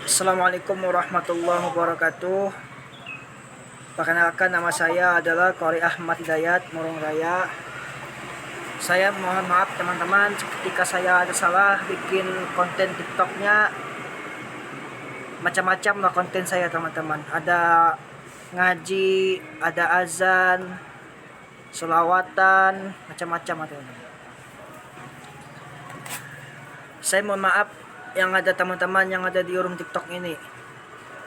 Assalamualaikum warahmatullahi wabarakatuh. Perkenalkan, nama saya adalah Qori Ahmad Hidayat Murung Raya. Saya mohon maaf teman-teman ketika saya ada salah bikin konten TikToknya. Macam-macam lah konten saya teman-teman. Ada ngaji, ada azan, selawatan, macam-macam teman-teman. Saya mohon maaf yang ada teman-teman yang ada di room TikTok ini.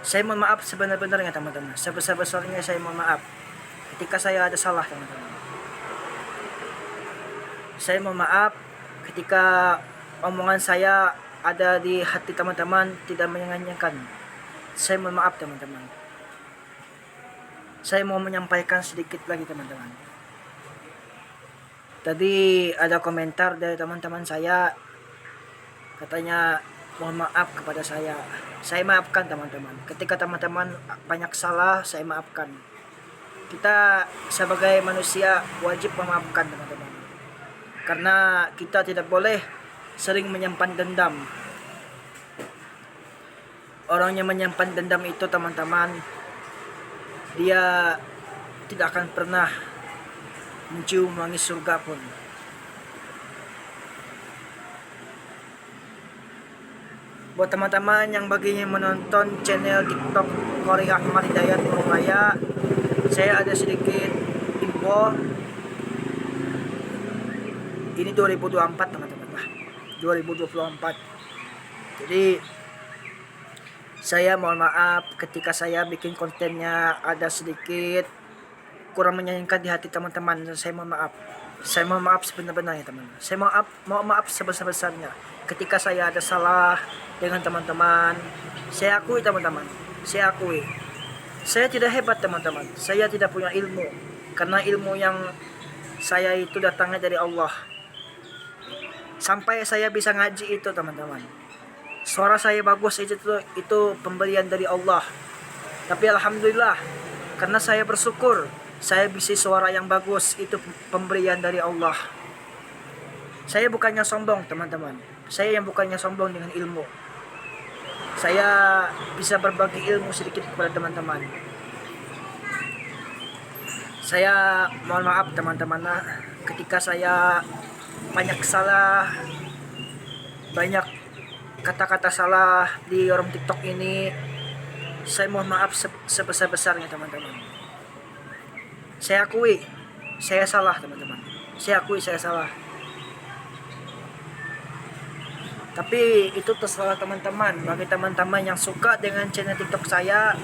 Saya mohon maaf sebenar-benarnya teman-teman. Sebesar-besarnya saya mohon maaf ketika saya ada salah teman-teman. Saya mohon maaf ketika omongan saya ada di hati teman-teman tidak menyenangkan. Saya mohon maaf teman-teman. Saya mau menyampaikan sedikit lagi teman-teman. Tadi ada komentar dari teman-teman saya, katanya mohon maaf kepada saya. Saya maafkan teman-teman. Ketika teman-teman banyak salah, saya maafkan. Kita sebagai manusia wajib memaafkan teman-teman. Karena kita tidak boleh sering menyimpan dendam. Orang yang menyimpan dendam itu teman-teman, dia tidak akan pernah mencium wangi surga pun. Buat teman-teman yang baginya menonton channel TikTok Qori Ahmad Hidayat Murung Raya, saya ada sedikit info. Ini 2024 teman-teman lah, 2024. Jadi saya mohon maaf ketika saya bikin kontennya ada sedikit kurang menyenangkan di hati teman-teman. Saya mohon maaf. Saya mohon maaf sebenar-benarnya teman-teman. Saya mohon maaf sebesar-besarnya ketika saya ada salah dengan teman-teman. Saya akui teman-teman. Saya akui. Saya tidak hebat teman-teman. Saya tidak punya ilmu. Karena ilmu yang saya itu datangnya dari Allah. Sampai saya bisa ngaji itu teman-teman. Suara saya bagus itu pemberian dari Allah. Tapi alhamdulillah, karena saya bersyukur saya bisa suara yang bagus, itu pemberian dari Allah. Saya bukannya sombong teman-teman. Saya yang bukannya sombong dengan ilmu. Saya bisa berbagi ilmu sedikit kepada teman-teman. Saya mohon maaf teman-teman ketika saya banyak salah, banyak kata-kata salah di orang TikTok ini. Saya mohon maaf sebesar-besarnya teman-teman. Saya akui saya salah teman-teman. Saya akui saya salah. Tapi itu terserah teman-teman. Bagi teman-teman yang suka dengan channel TikTok saya,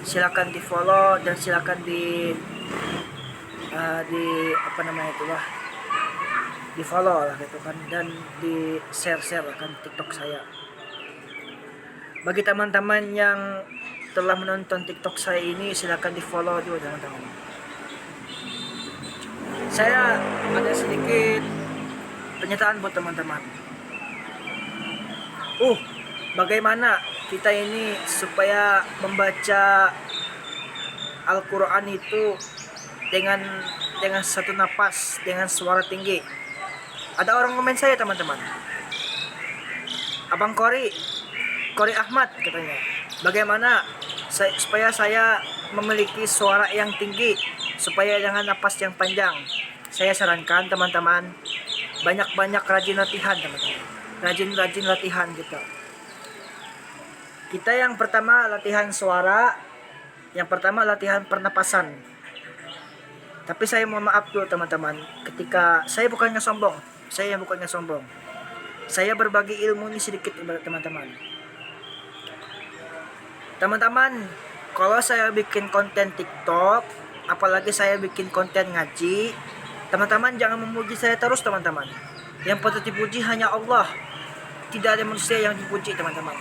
silakan di follow dan silakan di di follow lah gitu kan, dan di share kan TikTok saya. Bagi teman-teman yang telah menonton TikTok saya ini, silakan di follow juga teman-teman. Saya ada sedikit pernyataan buat teman-teman. Bagaimana kita ini supaya membaca Al-Quran itu dengan satu napas, dengan suara tinggi. Ada orang komen saya teman-teman, Abang Qori Ahmad katanya, bagaimana supaya saya memiliki suara yang tinggi, supaya dengan napas yang panjang. Saya sarankan teman-teman, banyak-banyak rajin latihan teman-teman. Rajin latihan gitu. Kita yang pertama latihan suara, yang pertama latihan pernapasan. Tapi saya mohon maaf dulu teman-teman, ketika saya bukannya sombong. Saya berbagi ilmu ini sedikit kepada teman-teman. Teman-teman, kalau saya bikin konten TikTok, apalagi saya bikin konten ngaji, teman-teman jangan memuji saya terus teman-teman. Yang patut dipuji hanya Allah. Tidak ada manusia yang dipuji teman-teman.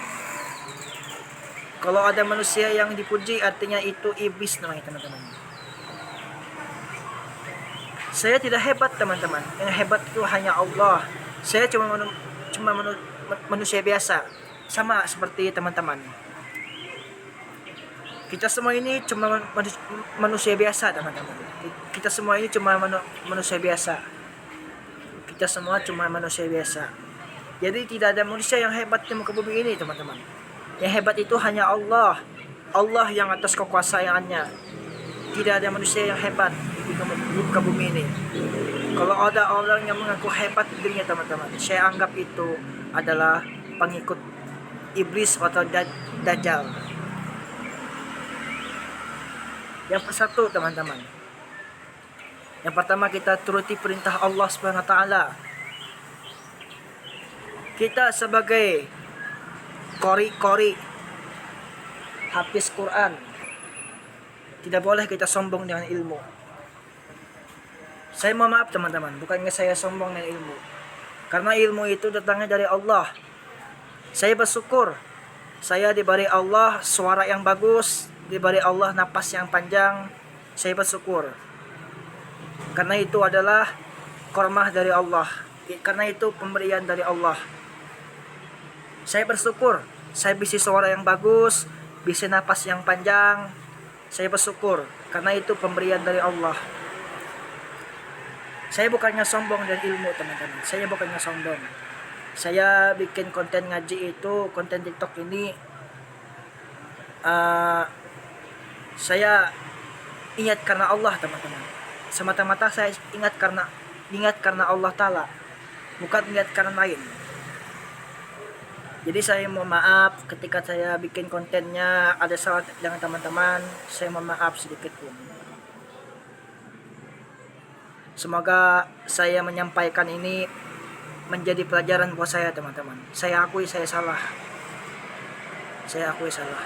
Kalau ada manusia yang dipuji, artinya itu iblis namanya teman-teman. Saya tidak hebat teman-teman. Yang hebat itu hanya Allah. Saya cuma manusia biasa, sama seperti teman-teman. Kita semua ini cuma manusia biasa teman-teman. Kita semua ini cuma manusia biasa. Kita semua cuma manusia biasa. Jadi tidak ada manusia yang hebat di muka bumi ini teman-teman. Yang hebat itu hanya Allah. Allah yang atas kekuasaannya. Tidak ada manusia yang hebat di muka bumi ini. Kalau ada orang yang mengaku hebat di dunia teman-teman, saya anggap itu adalah pengikut iblis atau dajjal. Yang satu teman-teman, yang pertama kita turuti perintah Allah Subhanahu wa taala. Kita sebagai qori hafiz Quran, tidak boleh kita sombong dengan ilmu. Saya mohon maaf teman-teman, bukannya saya sombong dengan ilmu, karena ilmu itu datangnya dari Allah. Saya bersyukur saya diberi Allah suara yang bagus, diberi Allah napas yang panjang. Saya bersyukur karena itu adalah kormah dari Allah, karena itu pemberian dari Allah. Saya bersyukur saya bisa suara yang bagus, bisa napas yang panjang. Saya bersyukur karena itu pemberian dari Allah. Saya bukannya sombong dari ilmu teman-teman, saya bukannya sombong. Saya bikin konten ngaji itu, konten TikTok ini, saya ingat karena Allah teman-teman. Semata-mata saya ingat karena Allah Ta'ala, bukan ingat karena lain. Jadi saya mohon maaf ketika saya bikin kontennya ada salah dengan teman-teman. Saya mohon maaf sedikit pun. Semoga saya menyampaikan ini menjadi pelajaran buat saya teman-teman. Saya akui saya salah. Saya akui salah.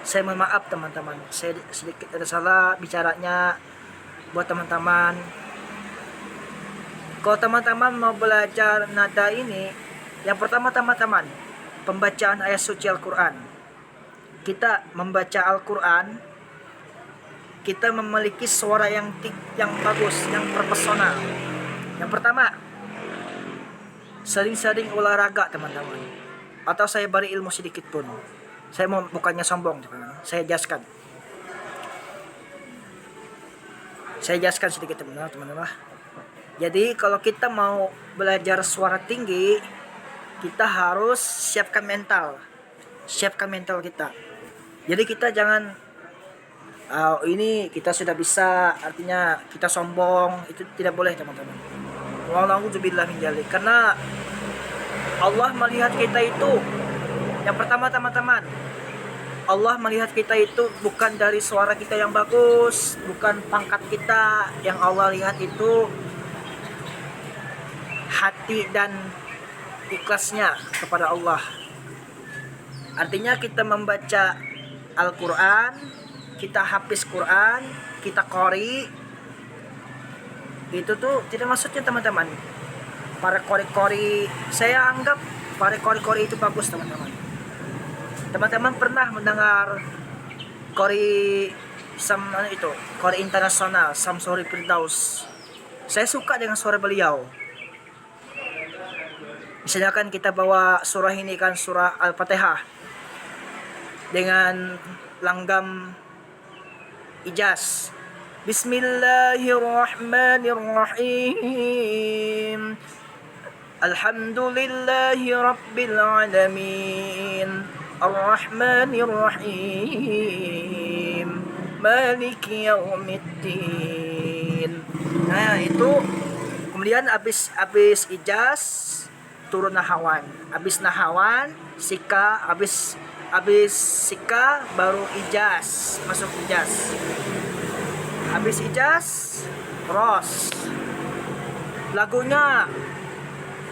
Saya mohon maaf teman-teman. Saya sedikit ada salah bicaranya buat teman-teman. Kalau teman-teman mau belajar nada ini, yang pertama teman-teman, pembacaan ayat suci Al-Quran. Kita membaca Al-Quran, kita memiliki suara yang bagus, yang terpesona. Yang pertama, sering-sering olahraga teman-teman. Atau saya beri ilmu sedikit pun. Saya mau bukannya sombong teman-teman. Saya jelaskan sedikit teman-teman. Jadi kalau kita mau belajar suara tinggi, kita harus siapkan mental kita. Jadi kita jangan ini kita sudah bisa, artinya kita sombong, itu tidak boleh teman-teman. Wa'alaikumsalam min dzalik. Karena Allah melihat kita itu, yang pertama teman-teman, Allah melihat kita itu bukan dari suara kita yang bagus, bukan pangkat kita. Yang Allah lihat itu hati dan ikhlasnya kepada Allah. Artinya kita membaca Al-Quran, kita hafiz Quran, kita qori, itu tuh tidak maksudnya teman-teman para qori, saya anggap para qori itu bagus teman-teman. Teman-teman pernah mendengar qori internasional Samsuri Firdaus? Saya suka dengan suara beliau. Misalkan kita bawa surah ini kan, surah Al-Fatihah dengan langgam ijaz. Bismillahirrahmanirrahim. Alhamdulillahi rabbil alamin. Ar-Rahmanir-Rahim. Maliki yaumiddin. Nah, itu kemudian habis ijaz turun nahawan. Habis nahawan, sika, habis sika baru ijaz, masuk ijaz. Habis ijaz, ros. Lagunya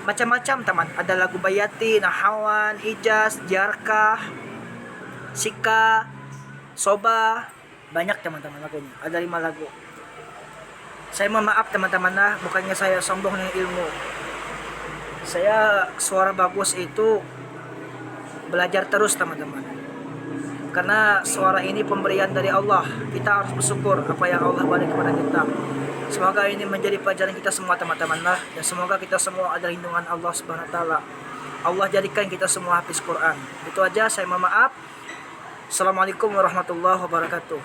macam-macam teman. Ada lagu bayati, nahawan, ijaz, jarkah, sika, soba, banyak teman-teman lagunya. Ada 5 lagu. Saya mohon maaf teman-teman lah, bukannya saya sombong dengan ilmu. Saya suara bagus itu belajar terus teman-teman. Karena suara ini pemberian dari Allah. Kita harus bersyukur apa yang Allah beri kepada kita. Semoga ini menjadi pelajaran kita semua teman-teman lah. Dan semoga kita semua ada lindungan Allah Subhanahu wa taala. Allah jadikan kita semua hafiz Quran. Itu aja, saya mohon maaf. Assalamualaikum warahmatullahi wabarakatuh.